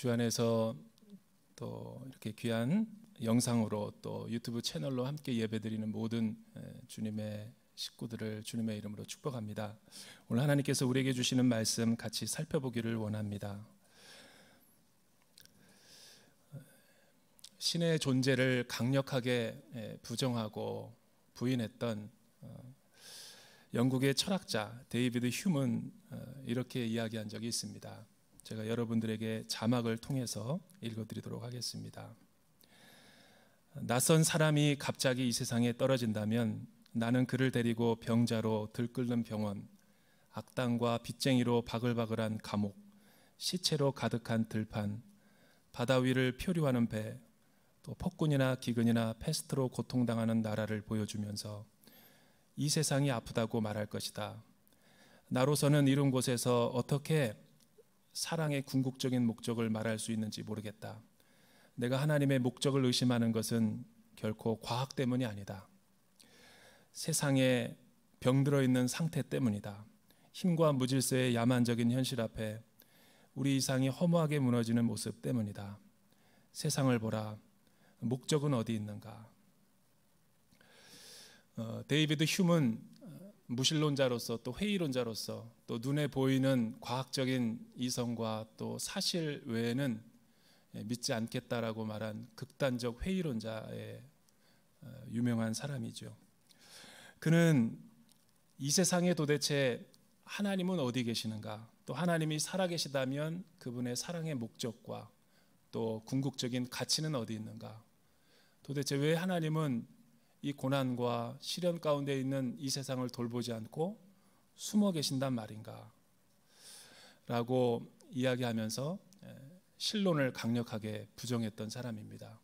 주 안에서 또 이렇게 귀한 영상으로 또 유튜브 채널로 함께 예배드리는 모든 주님의 식구들을 주님의 이름으로 축복합니다. 오늘 하나님께서 우리에게 주시는 말씀 같이 살펴보기를 원합니다. 신의 존재를 강력하게 부정하고 부인했던 영국의 철학자 데이비드 휴먼 이렇게 이야기한 적이 있습니다. 제가 여러분들에게 자막을 통해서 읽어드리도록 하겠습니다. 낯선 사람이 갑자기 이 세상에 떨어진다면 나는 그를 데리고 병자로 들끓는 병원, 악당과 빚쟁이로 바글바글한 감옥, 시체로 가득한 들판, 바다 위를 표류하는 배, 또 폭군이나 기근이나 패스트로 고통당하는 나라를 보여주면서 이 세상이 아프다고 말할 것이다. 나로서는 이런 곳에서 어떻게 사랑의 궁극적인 목적을 말할 수 있는지 모르겠다. 내가 하나님의 목적을 의심하는 것은 결코 과학 때문이 아니다. 세상에 병들어 있는 상태 때문이다. 힘과 무질서의 야만적인 현실 앞에 우리 이상이 허무하게 무너지는 모습 때문이다. 세상을 보라. 목적은 어디 있는가? 데이비드 휴먼 무신론자로서 또 회의론자로서 또 눈에 보이는 과학적인 이성과 또 사실 외에는 믿지 않겠다라고 말한 극단적 회의론자의 유명한 사람이죠. 그는 이 세상에 도대체 하나님은 어디 계시는가? 또 하나님이 살아계시다면 그분의 사랑의 목적과 또 궁극적인 가치는 어디 있는가? 도대체 왜 하나님은 이 고난과 시련 가운데 있는 이 세상을 돌보지 않고 숨어 계신단 말인가? 라고 이야기하면서 신론을 강력하게 부정했던 사람입니다.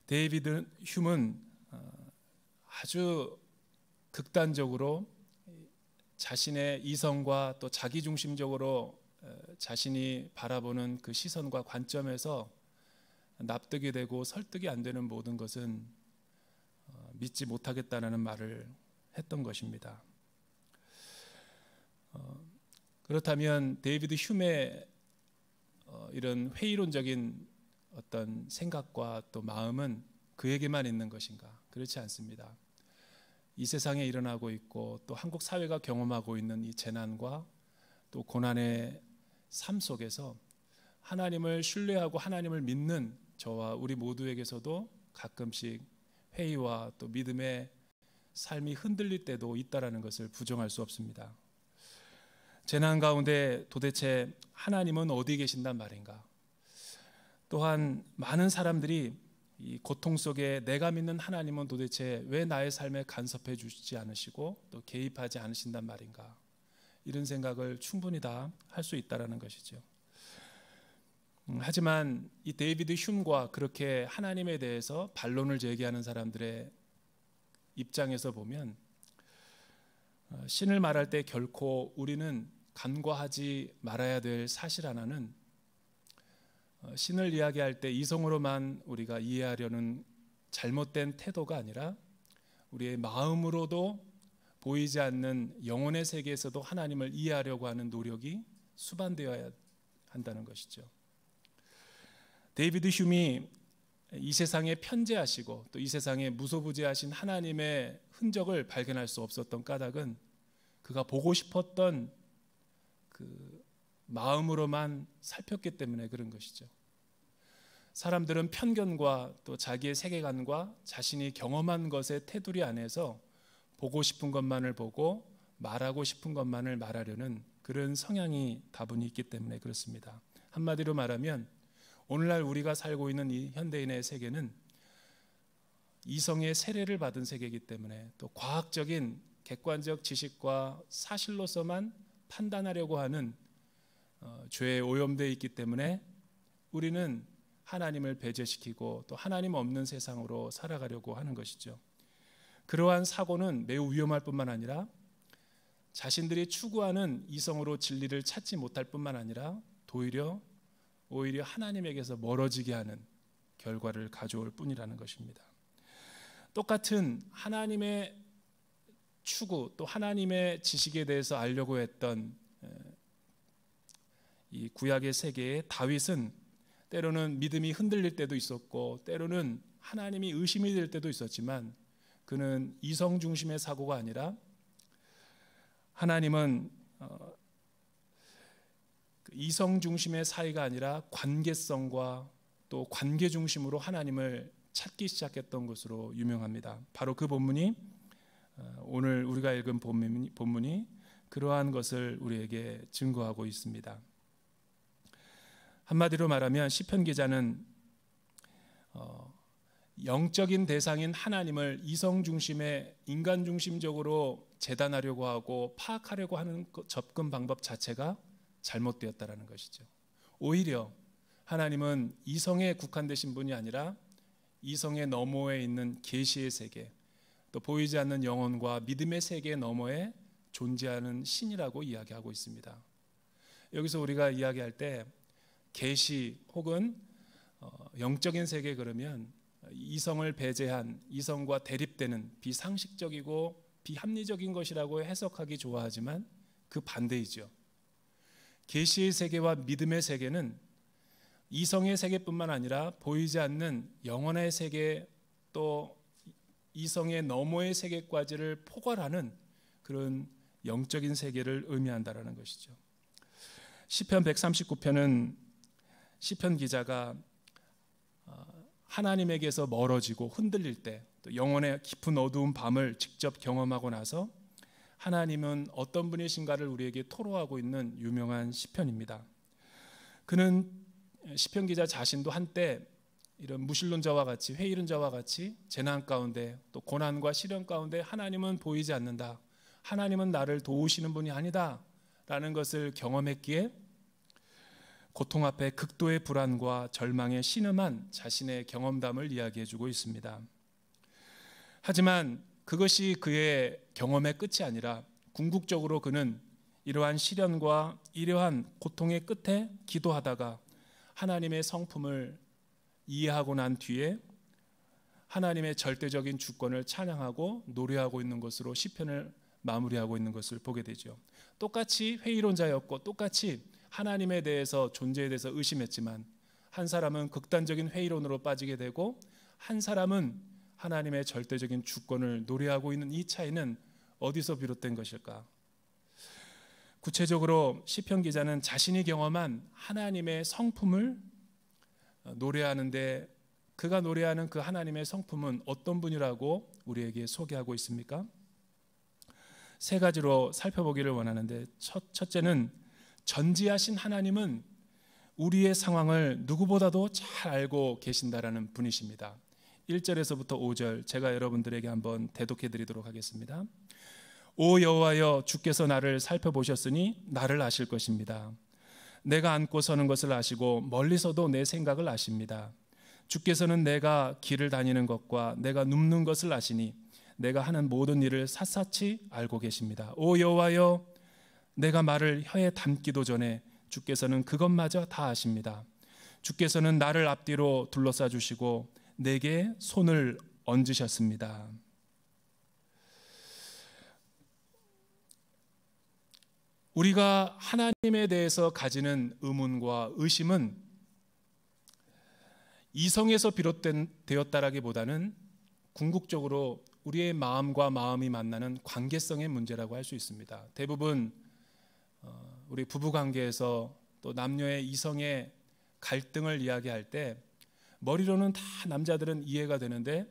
데이비드 휴먼 아주 극단적으로 자신의 이성과 또 자기중심적으로 자신이 바라보는 그 시선과 관점에서 납득이 되고 설득이 안 되는 모든 것은 믿지 못하겠다는 말을 했던 것입니다. 그렇다면 데이비드 휴메의 이런 회의론적인 어떤 생각과 또 마음은 그에게만 있는 것인가? 그렇지 않습니다. 이 세상에 일어나고 있고 또 한국 사회가 경험하고 있는 이 재난과 또 고난의 삶 속에서 하나님을 신뢰하고 하나님을 믿는 저와 우리 모두에게서도 가끔씩 회의와 또 믿음의 삶이 흔들릴 때도 있다라는 것을 부정할 수 없습니다. 재난 가운데 도대체 하나님은 어디 계신단 말인가? 또한 많은 사람들이 이 고통 속에 내가 믿는 하나님은 도대체 왜 나의 삶에 간섭해 주시지 않으시고 또 개입하지 않으신단 말인가? 이런 생각을 충분히 다 할 수 있다라는 것이죠. 하지만 이 데이비드 휴먼과 그렇게 하나님에 대해서 반론을 제기하는 사람들의 입장에서 보면 신을 말할 때 결코 우리는 간과하지 말아야 될 사실 하나는 신을 이야기할 때 이성으로만 우리가 이해하려는 잘못된 태도가 아니라 우리의 마음으로도 보이지 않는 영혼의 세계에서도 하나님을 이해하려고 하는 노력이 수반되어야 한다는 것이죠. 데이비드 휴먼이 이 세상에 편재하시고 또 이 세상에 무소부재하신 하나님의 흔적을 발견할 수 없었던 까닭은 그가 보고 싶었던 그 마음으로만 살폈기 때문에 그런 것이죠. 사람들은 편견과 또 자기의 세계관과 자신이 경험한 것의 테두리 안에서 보고 싶은 것만을 보고 말하고 싶은 것만을 말하려는 그런 성향이 다분히 있기 때문에 그렇습니다. 한마디로 말하면 오늘날 우리가 살고 있는 이 현대인의 세계는 이성의 세례를 받은 세계이기 때문에 또 과학적인 객관적 지식과 사실로서만 판단하려고 하는 죄에 오염되어 있기 때문에 우리는 하나님을 배제시키고 또 하나님 없는 세상으로 살아가려고 하는 것이죠. 그러한 사고는 매우 위험할 뿐만 아니라 자신들이 추구하는 이성으로 진리를 찾지 못할 뿐만 아니라 오히려 하나님에게서 멀어지게 하는 결과를 가져올 뿐이라는 것입니다. 똑같은 하나님의 추구 또 하나님의 지식에 대해서 알려고 했던 이 구약의 세계에 다윗은 때로는 믿음이 흔들릴 때도 있었고 때로는 하나님이 의심이 될 때도 있었지만 그는 이성 중심의 사고가 아니라 하나님은 이성 중심의 사이가 아니라 관계성과 또 관계 중심으로 하나님을 찾기 시작했던 것으로 유명합니다. 바로 그 본문이 오늘 우리가 읽은 본문이 그러한 것을 우리에게 증거하고 있습니다. 한마디로 말하면 시편 기자는 영적인 대상인 하나님을 이성 중심의 인간 중심적으로 재단하려고 하고 파악하려고 하는 접근 방법 자체가 잘못되었다라는 것이죠. 오히려 하나님은 이성에 국한되신 분이 아니라 이성의 너머에 있는 계시의 세계, 또 보이지 않는 영혼과 믿음의 세계 너머에 존재하는 신이라고 이야기하고 있습니다. 여기서 우리가 이야기할 때 계시 혹은 영적인 세계 그러면 이성을 배제한 이성과 대립되는 비상식적이고 비합리적인 것이라고 해석하기 좋아하지만 그 반대이죠. 계시의 세계와 믿음의 세계는 이성의 세계뿐만 아니라 보이지 않는 영혼의 세계 또 이성의 너머의 세계까지를 포괄하는 그런 영적인 세계를 의미한다라는 것이죠. 시편 139편은 시편 기자가 하나님에게서 멀어지고 흔들릴 때 또 영혼의 깊은 어두운 밤을 직접 경험하고 나서 하나님은 어떤 분이신가를 우리에게 토로하고 있는 유명한 시편입니다. 그는 시편 기자 자신도 한때 이런 무신론자와 같이 회의론자와 같이 재난 가운데 또 고난과 시련 가운데 하나님은 보이지 않는다, 하나님은 나를 도우시는 분이 아니다 라는 것을 경험했기에 고통 앞에 극도의 불안과 절망에 신음한 자신의 경험담을 이야기해주고 있습니다. 하지만 그것이 그의 경험의 끝이 아니라 궁극적으로 그는 이러한 시련과 이러한 고통의 끝에 기도하다가 하나님의 성품을 이해하고 난 뒤에 하나님의 절대적인 주권을 찬양하고 노래하고 있는 것으로 시편을 마무리하고 있는 것을 보게 되죠. 똑같이 회의론자였고 똑같이 하나님에 대해서 존재에 대해서 의심했지만 한 사람은 극단적인 회의론으로 빠지게 되고 한 사람은 하나님의 절대적인 주권을 노래하고 있는 이 차이는 어디서 비롯된 것일까? 구체적으로 시편 기자는 자신이 경험한 하나님의 성품을 노래하는데 그가 노래하는 그 하나님의 성품은 어떤 분이라고 우리에게 소개하고 있습니까? 세 가지로 살펴보기를 원하는데 첫째는 전지하신 하나님은 우리의 상황을 누구보다도 잘 알고 계신다라는 분이십니다. 1절에서부터 5절 제가 여러분들에게 한번 대독해 드리도록 하겠습니다. 오 여호와여, 주께서 나를 살펴보셨으니 나를 아실 것입니다. 내가 앉고 서는 것을 아시고 멀리서도 내 생각을 아십니다. 주께서는 내가 길을 다니는 것과 내가 눕는 것을 아시니 내가 하는 모든 일을 샅샅이 알고 계십니다. 오 여호와여, 내가 말을 혀에 담기도 전에 주께서는 그것마저 다 아십니다. 주께서는 나를 앞뒤로 둘러싸 주시고 내게 손을 얹으셨습니다. 우리가 하나님에 대해서 가지는 의문과 의심은 이성에서 비롯되었다라기보다는 궁극적으로 우리의 마음과 마음이 만나는 관계성의 문제라고 할 수 있습니다. 대부분 우리 부부관계에서 또 남녀의 이성의 갈등을 이야기할 때 머리로는 다 남자들은 이해가 되는데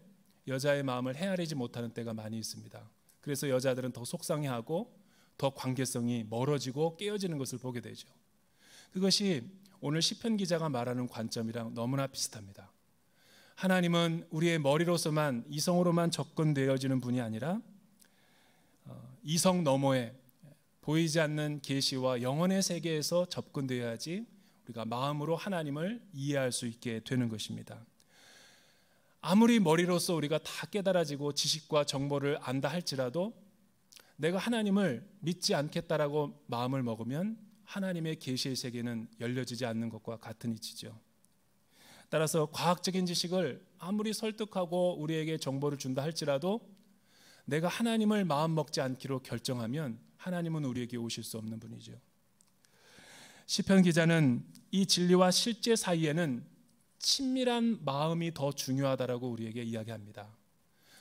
여자의 마음을 헤아리지 못하는 때가 많이 있습니다. 그래서 여자들은 더 속상해하고 더 관계성이 멀어지고 깨어지는 것을 보게 되죠. 그것이 오늘 시편 기자가 말하는 관점이랑 너무나 비슷합니다. 하나님은 우리의 머리로서만 이성으로만 접근되어지는 분이 아니라 이성 너머에 보이지 않는 계시와 영혼의 세계에서 접근되어야지 우리가 마음으로 하나님을 이해할 수 있게 되는 것입니다. 아무리 머리로서 우리가 다 깨달아지고 지식과 정보를 안다 할지라도 내가 하나님을 믿지 않겠다라고 마음을 먹으면 하나님의 계시의 세계는 열려지지 않는 것과 같은 이치죠. 따라서 과학적인 지식을 아무리 설득하고 우리에게 정보를 준다 할지라도 내가 하나님을 마음 먹지 않기로 결정하면 하나님은 우리에게 오실 수 없는 분이죠. 시편 기자는 이 진리와 실제 사이에는 친밀한 마음이 더 중요하다라고 우리에게 이야기합니다.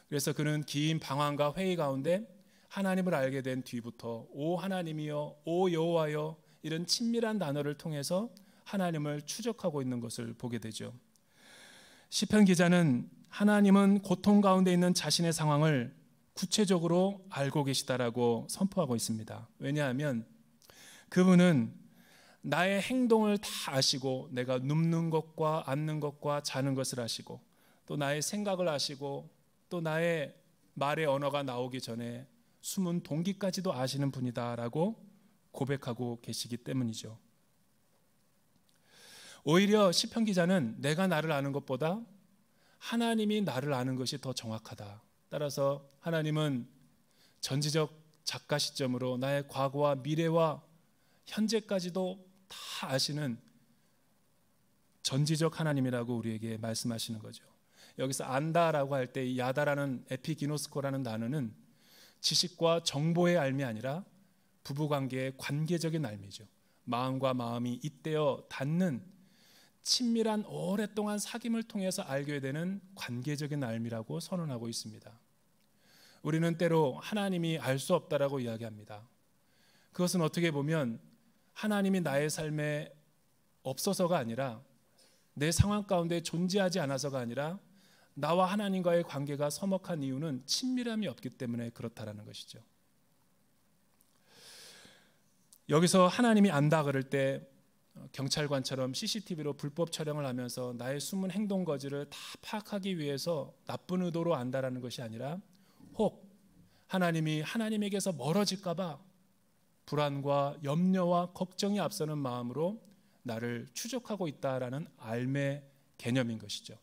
그래서 그는 긴 방황과 회의 가운데 하나님을 알게 된 뒤부터 오 하나님이여, 오 여호와여, 이런 친밀한 단어를 통해서 하나님을 추적하고 있는 것을 보게 되죠. 시편 기자는 하나님은 고통 가운데 있는 자신의 상황을 구체적으로 알고 계시다라고 선포하고 있습니다. 왜냐하면 그분은 나의 행동을 다 아시고, 내가 눕는 것과 앉는 것과 자는 것을 아시고, 또 나의 생각을 아시고, 또 나의 말의 언어가 나오기 전에 숨은 동기까지도 아시는 분이다라고 고백하고 계시기 때문이죠. 오히려 시편 기자는 내가 나를 아는 것보다 하나님이 나를 아는 것이 더 정확하다. 따라서 하나님은 전지적 작가 시점으로 나의 과거와 미래와 현재까지도 다 아시는 전지적 하나님이라고 우리에게 말씀하시는 거죠. 여기서 안다라고 할 때 이 야다라는 에피기노스코라는 단어는 지식과 정보의 알미 아니라 부부관계의 관계적인 알미죠. 마음과 마음이 잇대어 닿는 친밀한 오랫동안 사귐을 통해서 알게 되는 관계적인 알미라고 선언하고 있습니다. 우리는 때로 하나님이 알 수 없다라고 이야기합니다. 그것은 어떻게 보면 하나님이 나의 삶에 없어서가 아니라, 내 상황 가운데 존재하지 않아서가 아니라, 나와 하나님과의 관계가 서먹한 이유는 친밀함이 없기 때문에 그렇다라는 것이죠. 여기서 하나님이 안다 그럴 때 경찰관처럼 CCTV로 불법 촬영을 하면서 나의 숨은 행동 거지를 다 파악하기 위해서 나쁜 의도로 안다라는 것이 아니라, 혹 하나님이 하나님에게서 멀어질까 봐 불안과 염려와 걱정이 앞서는 마음으로 나를 추적하고 있다라는 알매 개념인 것이죠.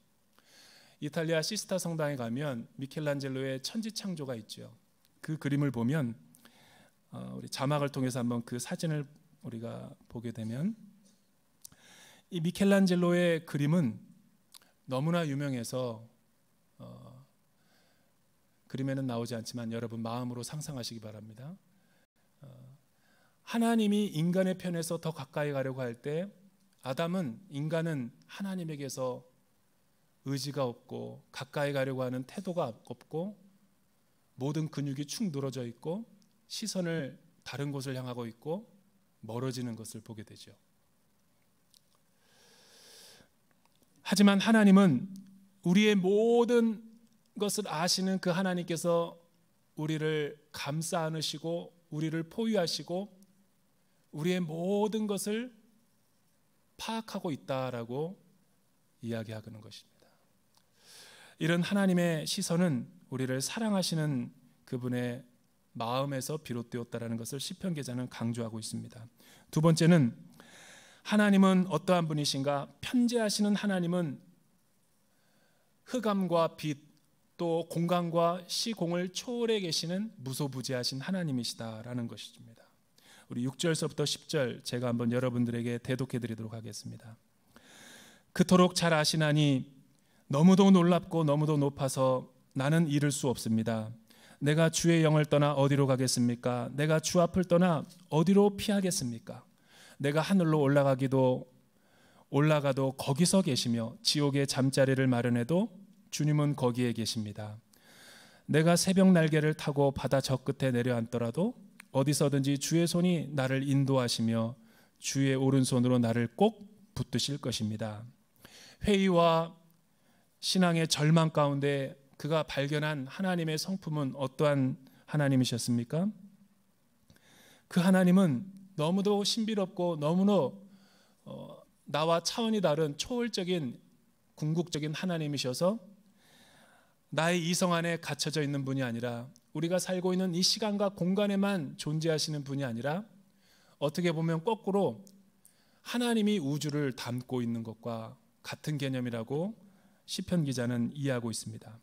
이탈리아 시스타 성당에 가면 미켈란젤로의 천지창조가 있죠. 그 그림을 보면 우리 자막을 통해서 한번 그 사진을 우리가 보게 되면, 이 미켈란젤로의 그림은 너무나 유명해서 그림에는 나오지 않지만 여러분 마음으로 상상하시기 바랍니다. 하나님이 인간의 편에서 더 가까이 가려고 할 때 인간은 하나님에게서 의지가 없고 가까이 가려고 하는 태도가 없고 모든 근육이 축 늘어져 있고 시선을 다른 곳을 향하고 있고 멀어지는 것을 보게 되죠. 하지만 하나님은 우리의 모든 것을 아시는 그 하나님께서 우리를 감싸 안으시고 우리를 포위하시고 우리의 모든 것을 파악하고 있다라고 이야기하는 것입니다. 이런 하나님의 시선은 우리를 사랑하시는 그분의 마음에서 비롯되었다라는 것을 시편 기자는 강조하고 있습니다. 두 번째는 하나님은 어떠한 분이신가? 편재하시는 하나님은 흑암과 빛, 또 공간과 시공을 초월해 계시는 무소부재하신 하나님이시다라는 것입니다. 우리 6절서부터 10절 제가 한번 여러분들에게 대독해 드리도록 하겠습니다. 그토록 잘 아시나니 너무도 놀랍고 너무도 높아서 나는 이를 수 없습니다. 내가 주의 영을 떠나 어디로 가겠습니까? 내가 주 앞을 떠나 어디로 피하겠습니까? 내가 하늘로 올라가도 거기서 계시며 지옥의 잠자리를 마련해도 주님은 거기에 계십니다. 내가 새벽 날개를 타고 바다 저 끝에 내려앉더라도 어디서든지 주의 손이 나를 인도하시며 주의 오른손으로 나를 꼭 붙드실 것입니다. 회의와 신앙의 절망 가운데 그가 발견한 하나님의 성품은 어떠한 하나님이셨습니까? 그 하나님은 너무도 신비롭고 너무도 나와 차원이 다른 초월적인 궁극적인 하나님이셔서 나의 이성 안에 갇혀져 있는 분이 아니라 우리가 살고 있는 이 시간과 공간에만 존재하시는 분이 아니라 어떻게 보면 거꾸로 하나님이 우주를 담고 있는 것과 같은 개념이라고 시편 기자는 이해하고 있습니다.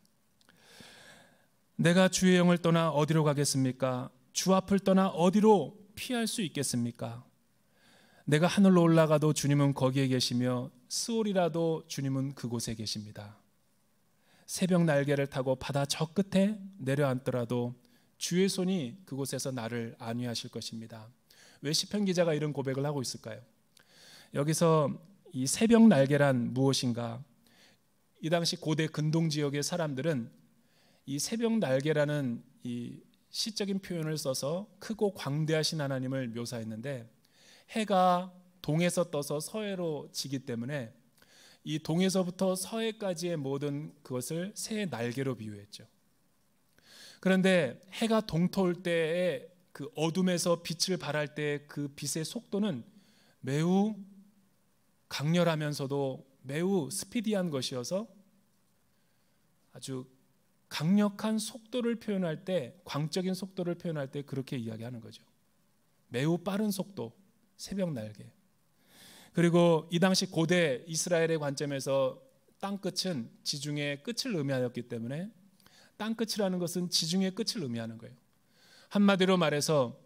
내가 주의 영을 떠나 어디로 가겠습니까? 주 앞을 떠나 어디로 피할 수 있겠습니까? 내가 하늘로 올라가도 주님은 거기에 계시며 스올이라도 주님은 그곳에 계십니다. 새벽 날개를 타고 바다 저 끝에 내려앉더라도 주의 손이 그곳에서 나를 안위하실 것입니다. 왜 시편 기자가 이런 고백을 하고 있을까요? 여기서 이 새벽 날개란 무엇인가? 이 당시 고대 근동 지역의 사람들은 이 새벽 날개라는 이 시적인 표현을 써서 크고 광대하신 하나님을 묘사했는데, 해가 동에서 떠서 서해로 지기 때문에 이 동에서부터 서해까지의 모든 그것을 새의 날개로 비유했죠. 그런데 해가 동토할 때의 그 어둠에서 빛을 발할 때 그 빛의 속도는 매우 강렬하면서도 매우 스피디한 것이어서 아주 강력한 속도를 표현할 때, 광적인 속도를 표현할 때 그렇게 이야기하는 거죠. 매우 빠른 속도, 새벽 날개. 그리고 이 당시 고대 이스라엘의 관점에서 땅끝은 지중해의 끝을 의미하였기 때문에 땅끝이라는 것은 지중해의 끝을 의미하는 거예요. 한마디로 말해서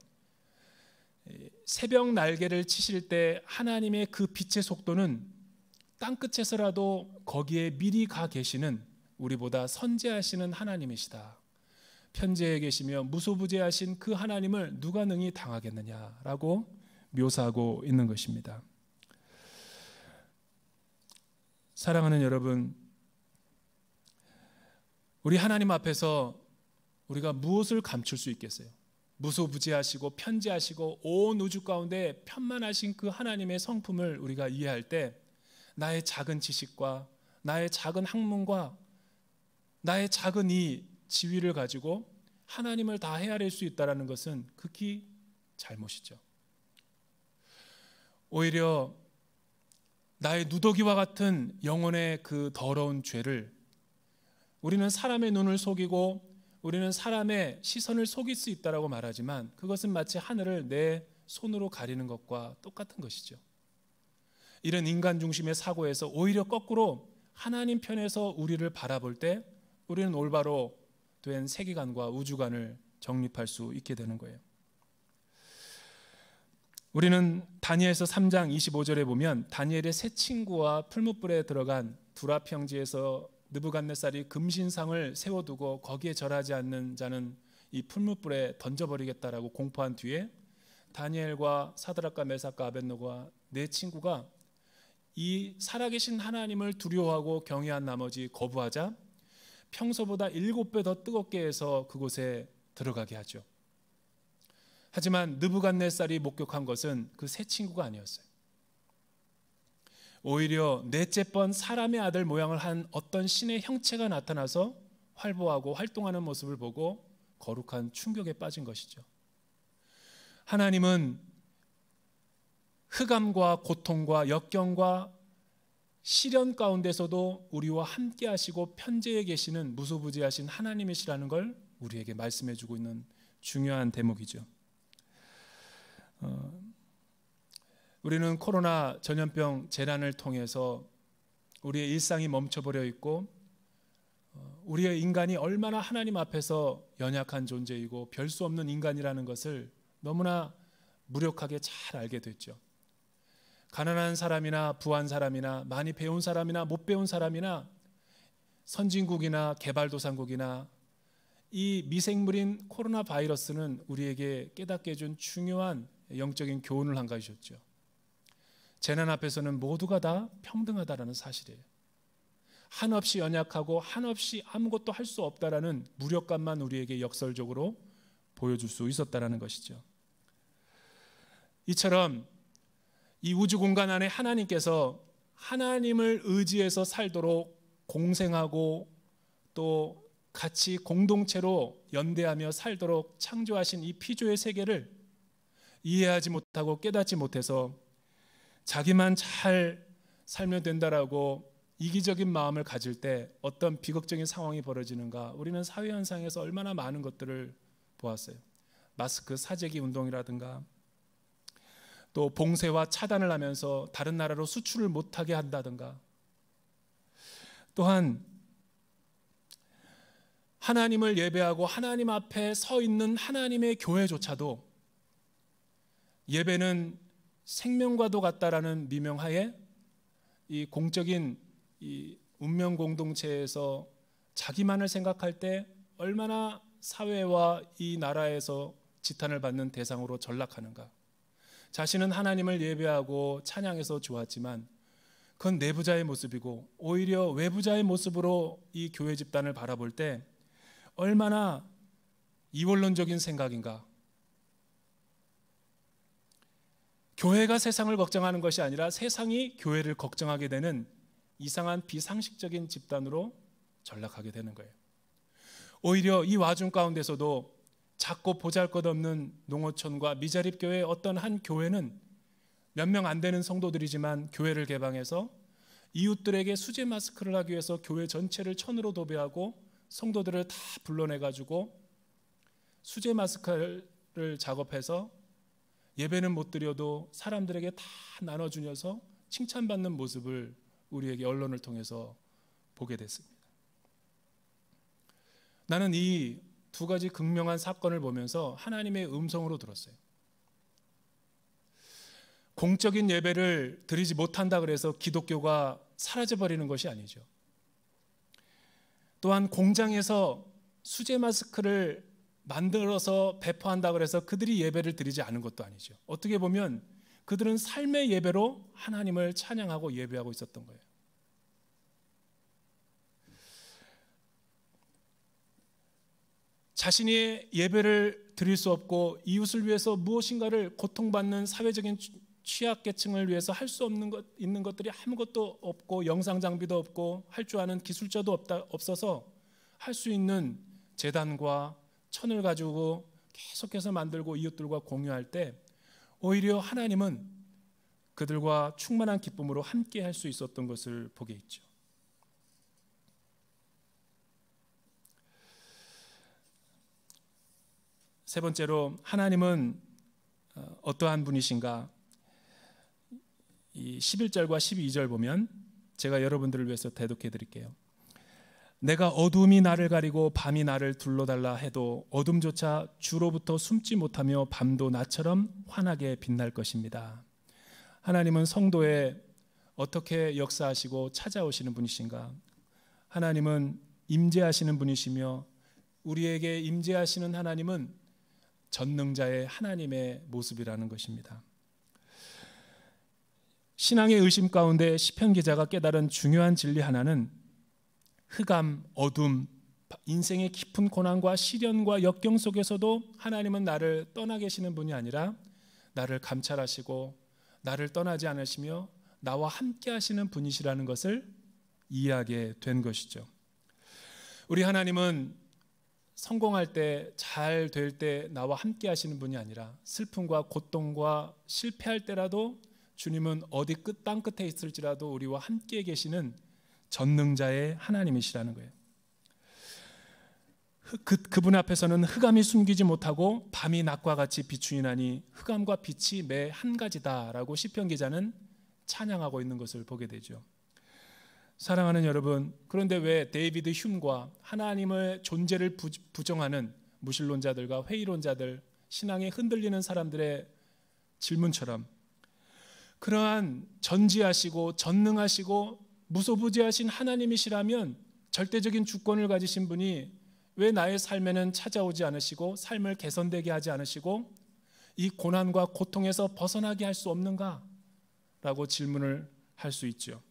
새벽 날개를 치실 때 하나님의 그 빛의 속도는 땅끝에서라도 거기에 미리 가 계시는 우리보다 선재하시는 하나님이시다. 편재해 계시며 무소부재하신 그 하나님을 누가 능히 당하겠느냐라고 묘사하고 있는 것입니다. 사랑하는 여러분, 우리 하나님 앞에서 우리가 무엇을 감출 수 있겠어요? 무소부재하시고 편재하시고 온 우주 가운데 편만하신 그 하나님의 성품을 우리가 이해할 때 나의 작은 지식과 나의 작은 학문과 나의 작은 이 지위를 가지고 하나님을 다 헤아릴 수 있다는 것은 극히 잘못이죠. 오히려 나의 누더기와 같은 영혼의 그 더러운 죄를 우리는 사람의 눈을 속이고 우리는 사람의 시선을 속일 수 있다고 말하지만 그것은 마치 하늘을 내 손으로 가리는 것과 똑같은 것이죠. 이런 인간 중심의 사고에서 오히려 거꾸로 하나님 편에서 우리를 바라볼 때 우리는 올바로 된 세계관과 우주관을 정립할 수 있게 되는 거예요. 우리는 다니엘서 3장 25절에 보면 다니엘의 세 친구와 풀무불에 들어간 두라 평지에서 느부갓네살이 금신상을 세워두고 거기에 절하지 않는 자는 이 풀무불에 던져버리겠다라고 공포한 뒤에 다니엘과 사드락과 메삭과 아벳노고와 네 친구가 이 살아계신 하나님을 두려워하고 경외한 나머지 거부하자 평소보다 7배 더 뜨겁게 해서 그곳에 들어가게 하죠. 하지만 느부갓네살이 목격한 것은 그 세 친구가 아니었어요. 오히려 넷째 번 사람의 아들 모양을 한 어떤 신의 형체가 나타나서 활보하고 활동하는 모습을 보고 거룩한 충격에 빠진 것이죠. 하나님은 흑암과 고통과 역경과 시련 가운데서도 우리와 함께 하시고 편재해 계시는 무소부재하신 하나님이시라는 걸 우리에게 말씀해 주고 있는 중요한 대목이죠. 우리는 코로나 전염병 재난을 통해서 우리의 일상이 멈춰버려 있고 우리의 인간이 얼마나 하나님 앞에서 연약한 존재이고 별 수 없는 인간이라는 것을 너무나 무력하게 잘 알게 됐죠. 가난한 사람이나 부한 사람이나 많이 배운 사람이나 못 배운 사람이나 선진국이나 개발도상국이나 이 미생물인 코로나 바이러스는 우리에게 깨닫게 해준 중요한 영적인 교훈을 한 가지 줬죠. 재난 앞에서는 모두가 다 평등하다라는 사실이에요. 한없이 연약하고 한없이 아무것도 할 수 없다라는 무력감만 우리에게 역설적으로 보여줄 수 있었다라는 것이죠. 이처럼 이 우주 공간 안에 하나님께서 하나님을 의지해서 살도록 공생하고 또 같이 공동체로 연대하며 살도록 창조하신 이 피조의 세계를 이해하지 못하고 깨닫지 못해서 자기만 잘 살면 된다라고 이기적인 마음을 가질 때 어떤 비극적인 상황이 벌어지는가, 우리는 사회 현상에서 얼마나 많은 것들을 보았어요. 마스크 사재기 운동이라든가 또 봉쇄와 차단을 하면서 다른 나라로 수출을 못하게 한다든가, 또한 하나님을 예배하고 하나님 앞에 서 있는 하나님의 교회조차도 예배는 생명과도 같다라는 미명하에 이 공적인 이 운명 공동체에서 자기만을 생각할 때 얼마나 사회와 이 나라에서 지탄을 받는 대상으로 전락하는가. 자신은 하나님을 예배하고 찬양해서 좋았지만 그건 내부자의 모습이고, 오히려 외부자의 모습으로 이 교회 집단을 바라볼 때 얼마나 이원론적인 생각인가. 교회가 세상을 걱정하는 것이 아니라 세상이 교회를 걱정하게 되는 이상한 비상식적인 집단으로 전락하게 되는 거예요. 오히려 이 와중 가운데서도 작고 보잘것없는 농어촌과 미자립교회의 어떤 한 교회는 몇 명 안 되는 성도들이지만 교회를 개방해서 이웃들에게 수제 마스크를 하기 위해서 교회 전체를 천으로 도배하고 성도들을 다 불러내가지고 수제 마스크를 작업해서 예배는 못 드려도 사람들에게 다 나눠주면서 칭찬받는 모습을 우리에게 언론을 통해서 보게 됐습니다. 나는 이 두 가지 극명한 사건을 보면서 하나님의 음성으로 들었어요. 공적인 예배를 드리지 못한다 그래서 기독교가 사라져버리는 것이 아니죠. 또한 공장에서 수제 마스크를 만들어서 배포한다 그래서 그들이 예배를 드리지 않은 것도 아니죠. 어떻게 보면 그들은 삶의 예배로 하나님을 찬양하고 예배하고 있었던 거예요. 자신이 예배를 드릴 수 없고 이웃을 위해서 무엇인가를 고통받는 사회적인 취약계층을 위해서 할 수 없는 것, 있는 것들이 아무것도 없고 영상 장비도 없고 할 줄 아는 기술자도 없어서 할 수 있는 제단과 천을 가지고 계속해서 만들고 이웃들과 공유할 때 오히려 하나님은 그들과 충만한 기쁨으로 함께 할 수 있었던 것을 보게 있죠. 세 번째로 하나님은 어떠한 분이신가? 이 11절과 12절 보면 제가 여러분들을 위해서 대독해 드릴게요. 내가 어둠이 나를 가리고 밤이 나를 둘러달라 해도 어둠조차 주로부터 숨지 못하며 밤도 나처럼 환하게 빛날 것입니다. 하나님은 성도에 어떻게 역사하시고 찾아오시는 분이신가? 하나님은 임재하시는 분이시며 우리에게 임재하시는 하나님은 전능자의 하나님의 모습이라는 것입니다. 신앙의 의심 가운데 시편 기자가 깨달은 중요한 진리 하나는 흑암, 어둠, 인생의 깊은 고난과 시련과 역경 속에서도 하나님은 나를 떠나 계시는 분이 아니라 나를 감찰하시고 나를 떠나지 않으시며 나와 함께 하시는 분이시라는 것을 이해하게 된 것이죠. 우리 하나님은 성공할 때, 잘 될 때 나와 함께 하시는 분이 아니라 슬픔과 고통과 실패할 때라도 주님은 어디 땅 끝에 있을지라도 우리와 함께 계시는 전능자의 하나님이시라는 거예요. 그분 앞에서는 흑암이 숨기지 못하고 밤이 낮과 같이 비추이나니 흑암과 빛이 매 한 가지다라고 시편 기자는 찬양하고 있는 것을 보게 되죠. 사랑하는 여러분, 그런데 왜 데이비드 휴과 하나님의 존재를 부정하는 무신론자들과 회의론자들, 신앙에 흔들리는 사람들의 질문처럼 그러한 전지하시고 전능하시고 무소부지하신 하나님이시라면 절대적인 주권을 가지신 분이 왜 나의 삶에는 찾아오지 않으시고 삶을 개선되게 하지 않으시고 이 고난과 고통에서 벗어나게 할 수 없는가? 라고 질문을 할 수 있죠.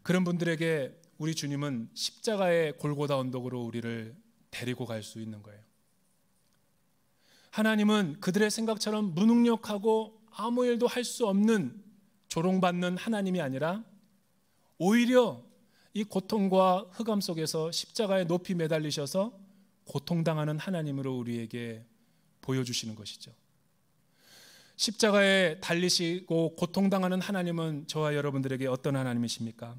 그런 분들에게 우리 주님은 십자가의 골고다 언덕으로 우리를 데리고 갈 수 있는 거예요. 하나님은 그들의 생각처럼 무능력하고 아무 일도 할 수 없는 조롱받는 하나님이 아니라 오히려 이 고통과 흑암 속에서 십자가에 높이 매달리셔서 고통당하는 하나님으로 우리에게 보여주시는 것이죠. 십자가에 달리시고 고통당하는 하나님은 저와 여러분들에게 어떤 하나님이십니까?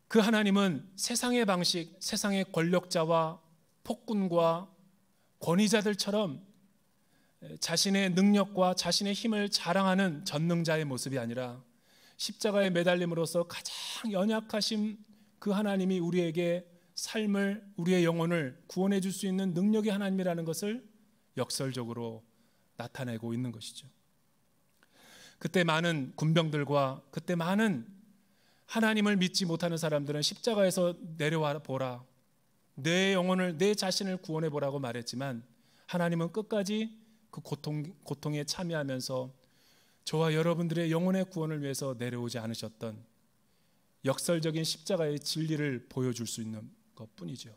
그 하나님은 세상의 방식, 세상의 권력자와 폭군과 권위자들처럼 자신의 능력과 자신의 힘을 자랑하는 전능자의 모습이 아니라 십자가에 매달림으로써 가장 연약하신 그 하나님이 우리에게 삶을, 우리의 영혼을 구원해 줄 수 있는 능력의 하나님이라는 것을 역설적으로 나타내고 있는 것이죠. 그때 많은 군병들과 그때 많은 하나님을 믿지 못하는 사람들은 십자가에서 내려와 보라, 내 영혼을, 내 자신을 구원해 보라고 말했지만 하나님은 끝까지 그 고통에 참여하면서 저와 여러분들의 영혼의 구원을 위해서 내려오지 않으셨던 역설적인 십자가의 진리를 보여줄 수 있는 것뿐이죠.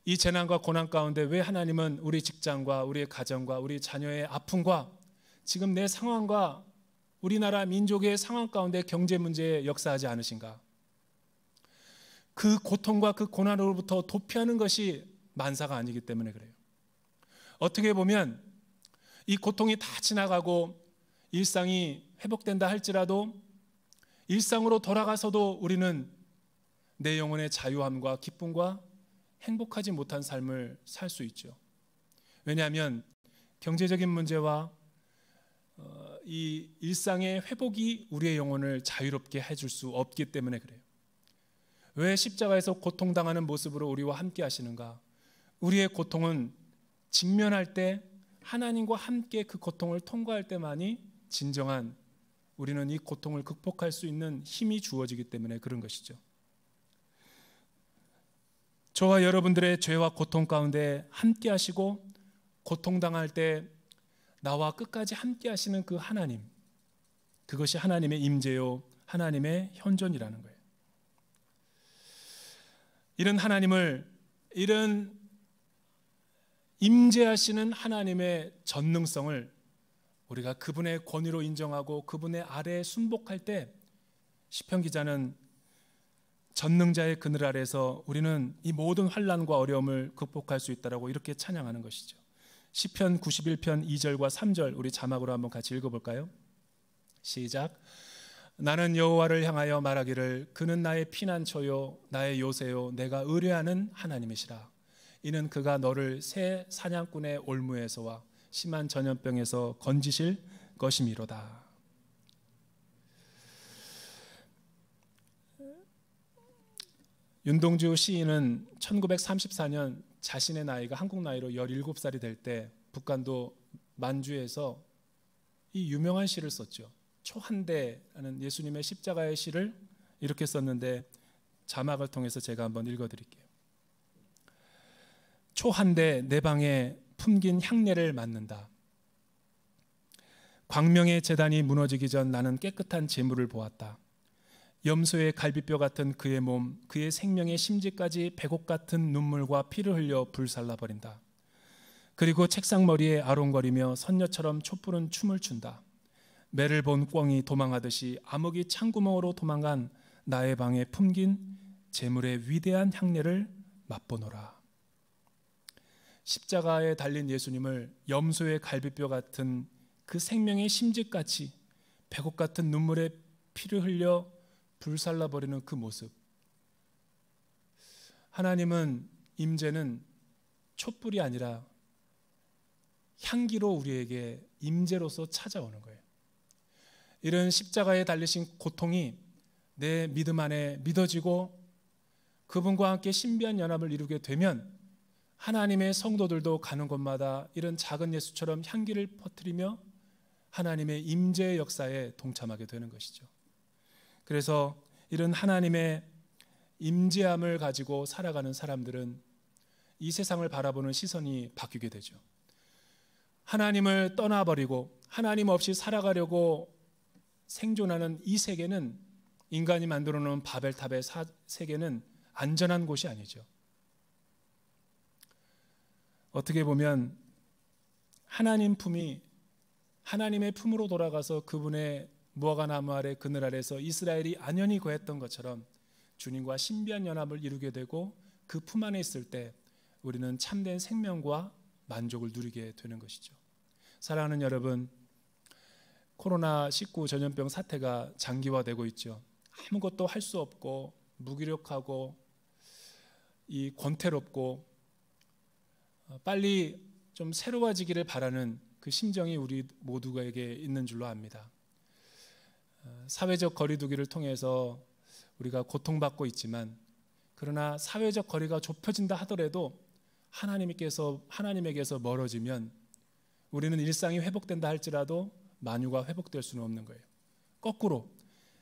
이 재난과 고난 가운데 왜 하나님은 우리 직장과 우리의 가정과 우리 자녀의 아픔과 지금 내 상황과 우리나라 민족의 상황 가운데 경제 문제에 역사하지 않으신가? 그 고통과 그 고난으로부터 도피하는 것이 만사가 아니기 때문에 그래요. 어떻게 보면 이 고통이 다 지나가고 일상이 회복된다 할지라도 일상으로 돌아가서도 우리는 내 영혼의 자유함과 기쁨과 행복하지 못한 삶을 살 수 있죠. 왜냐하면 경제적인 문제와 이 일상의 회복이 우리의 영혼을 자유롭게 해줄 수 없기 때문에 그래요. 왜 십자가에서 고통당하는 모습으로 우리와 함께 하시는가? 우리의 고통은 직면할 때 하나님과 함께 그 고통을 통과할 때만이 진정한 우리는 이 고통을 극복할 수 있는 힘이 주어지기 때문에 그런 것이죠. 저와 여러분들의 죄와 고통 가운데 함께 하시고 고통당할 때 나와 끝까지 함께 하시는 그 하나님, 그것이 하나님의 임재요 하나님의 현존이라는 거예요. 이런 하나님을, 이런 임재하시는 하나님의 전능성을 우리가 그분의 권위로 인정하고 그분의 아래에 순복할 때 시편 기자는 전능자의 그늘 아래에서 우리는 이 모든 환난과 어려움을 극복할 수 있다라고 이렇게 찬양하는 것이죠. 시편 91편 2절과 3절 우리 자막으로 한번 같이 읽어볼까요? 시작. 나는 여호와를 향하여 말하기를 그는 나의 피난처요 나의 요새요 내가 의뢰하는 하나님이시라. 이는 그가 너를 새 사냥꾼의 올무에서와 심한 전염병에서 건지실 것이미로다. 윤동주 시인은 1934년 자신의 나이가 한국 나이로 17살이 될 때 북한도 만주에서 이 유명한 시를 썼죠. 초한대라는 예수님의 십자가의 시를 이렇게 썼는데 자막을 통해서 제가 한번 읽어드릴게요. 초한대 내 방에 품긴 향례를 맡는다. 광명의 제단이 무너지기 전 나는 깨끗한 재물을 보았다. 염소의 갈비뼈 같은 그의 몸, 그의 생명의 심지까지 백옥 같은 눈물과 피를 흘려 불살라버린다. 그리고 책상머리에 아롱거리며 선녀처럼 촛불은 춤을 춘다. 매를 본 꿩이 도망하듯이 암흑이 창구멍으로 도망간 나의 방에 품긴 재물의 위대한 향례를 맛보노라. 십자가에 달린 예수님을 염소의 갈비뼈 같은 그 생명의 심지같이 백옥 같은 눈물에 피를 흘려 불살라버리는 그 모습. 하나님은 임재는 촛불이 아니라 향기로 우리에게 임재로서 찾아오는 거예요. 이런 십자가에 달리신 고통이 내 믿음 안에 믿어지고 그분과 함께 신비한 연합을 이루게 되면 하나님의 성도들도 가는 곳마다 이런 작은 예수처럼 향기를 퍼뜨리며 하나님의 임재의 역사에 동참하게 되는 것이죠. 그래서 이런 하나님의 임재함을 가지고 살아가는 사람들은 이 세상을 바라보는 시선이 바뀌게 되죠. 하나님을 떠나버리고 하나님 없이 살아가려고 생존하는 이 세계는, 인간이 만들어 놓은 바벨탑의 세계는 안전한 곳이 아니죠. 어떻게 보면 하나님 품이 하나님의 품으로 돌아가서 그분의 무화과 나무 아래 그늘 아래서 이스라엘이 안연히 거했던 것처럼 주님과 신비한 연합을 이루게 되고 그 품 안에 있을 때 우리는 참된 생명과 만족을 누리게 되는 것이죠. 사랑하는 여러분, 코로나19 전염병 사태가 장기화되고 있죠. 아무것도 할 수 없고 무기력하고 이 권태롭고 빨리 좀 새로워지기를 바라는 그 심정이 우리 모두에게 있는 줄로 압니다. 사회적 거리두기를 통해서 우리가 고통받고 있지만, 그러나 사회적 거리가 좁혀진다 하더라도 하나님에게서 멀어지면 우리는 일상이 회복된다 할지라도 만유가 회복될 수는 없는 거예요. 거꾸로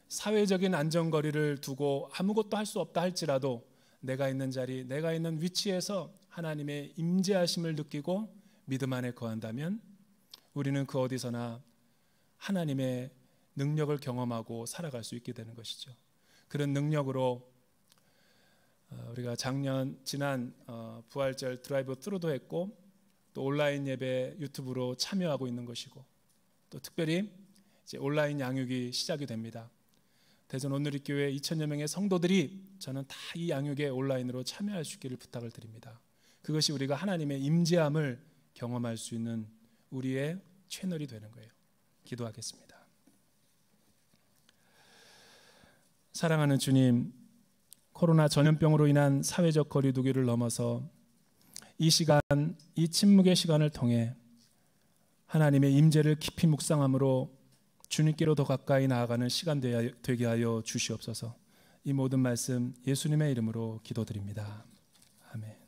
사회적인 안전거리를 두고 아무것도 할 수 없다 할지라도 내가 있는 자리, 내가 있는 위치에서 하나님의 임재하심을 느끼고 믿음 안에 거한다면 우리는 그 어디서나 하나님의 능력을 경험하고 살아갈 수 있게 되는 것이죠. 그런 능력으로 우리가 지난 부활절 드라이브 트루도 했고 또 온라인 예배 유튜브로 참여하고 있는 것이고 또 특별히 이제 온라인 양육이 시작이 됩니다. 대전 온누리교회 2,000여 명의 성도들이 저는 다 이 양육에 온라인으로 참여할 수 있기를 부탁을 드립니다. 그것이 우리가 하나님의 임재함을 경험할 수 있는 우리의 채널이 되는 거예요. 기도하겠습니다. 사랑하는 주님, 코로나 전염병으로 인한 사회적 거리두기를 넘어서 이 시간, 이 침묵의 시간을 통해 하나님의 임재를 깊이 묵상함으로 주님께로 더 가까이 나아가는 시간 되게 하여 주시옵소서. 이 모든 말씀 예수님의 이름으로 기도드립니다. 아멘.